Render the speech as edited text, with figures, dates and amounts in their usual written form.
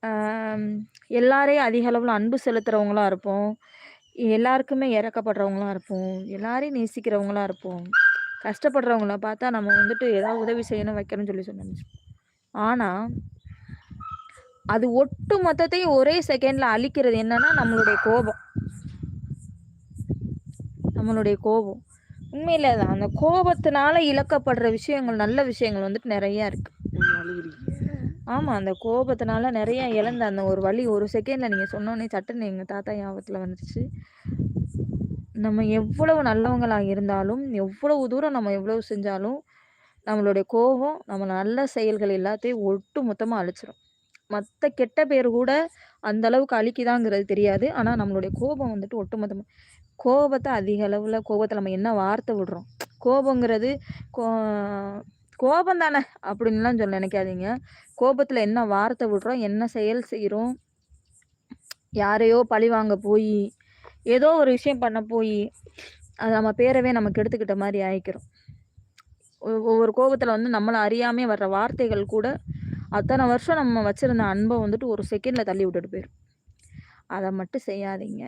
ஆம், எல்லாரையும் அதிக அளவுல அன்பு செலுத்துறவங்களா இருப்போம். எல்லாருக்குமே இரக்கப்படுறவங்களா இருப்போம். எல்லாரையும் நேசிக்கிறவங்களா இருப்போம். கஷ்டப்படுறவங்கள பார்த்தா நம்ம வந்துட்டு ஏதாவது உதவி செய்யணும், வைக்கணும்னு சொல்லி நெனச்சுப்போம். ஆனா, அது ஒட்டு மொத்தத்தையும் ஒரே செகண்ட்ல அழிக்கிறது என்னன்னா, நம்மளுடைய கோபம். நம்மளுடைய கோபம். உண்மையிலே தான். அந்த கோபத்தினால இழக்கப்படுற விஷயங்கள், நல்ல விஷயங்கள் வந்துட்டு நெறைய இருக்கு. ஆமா. அந்த கோபத்தினால நெறைய இழந்த அந்த ஒரு வலி, ஒரு செகண்ட்ல நீங்க சொன்னோனே சட்டுன்னு எங்க தாத்தா ஞாபகத்துல வந்துருச்சு. நம்ம எவ்வளவு நல்லவங்களா இருந்தாலும், எவ்வளவு தூரம் நம்ம எவ்வளவு செஞ்சாலும், நம்மளுடைய கோபம் நம்ம நல்ல செயல்கள் எல்லாத்தையும் ஒட்டு மொத்தமா அழிச்சிரும். மத்த கெட்ட பேரு கூட அந்த அளவுக்கு அழிக்குதாங்கிறது தெரியாது. ஆனா நம்மளுடைய கோபம் வந்துட்டு ஒட்டுமொத்தமா கோபத்த அதிக அளவுல கோபத்த நம்ம என்ன வார்த்தை விடுறோம். கோபங்கிறது கோ கோபம் தானே அப்படின்லாம் நெனைக்காதீங்க. கோபத்துல என்ன வார்த்தை விடுறோம், என்ன செயல் செய்றோம், யாரையோ பழிவாங்க போயி, ஏதோ ஒரு விஷயம் பண்ண போயி, அது நம்ம பேரவே நம்ம கெடுத்துக்கிட்ட மாரி ஆயிக்கிறோம். ஒவ்வொரு கோபத்துல வந்து நம்மள அறியாமயே வர்ற வார்த்தைகள் கூட, அத்தன வருஷம் நம்ம வச்சிருந்த அன்ப வந்துட்டு ஒரு செகண்ட்ல தள்ளி விட்டுட்டு போயிரும். அத மட்டும் செய்யாதீங்க.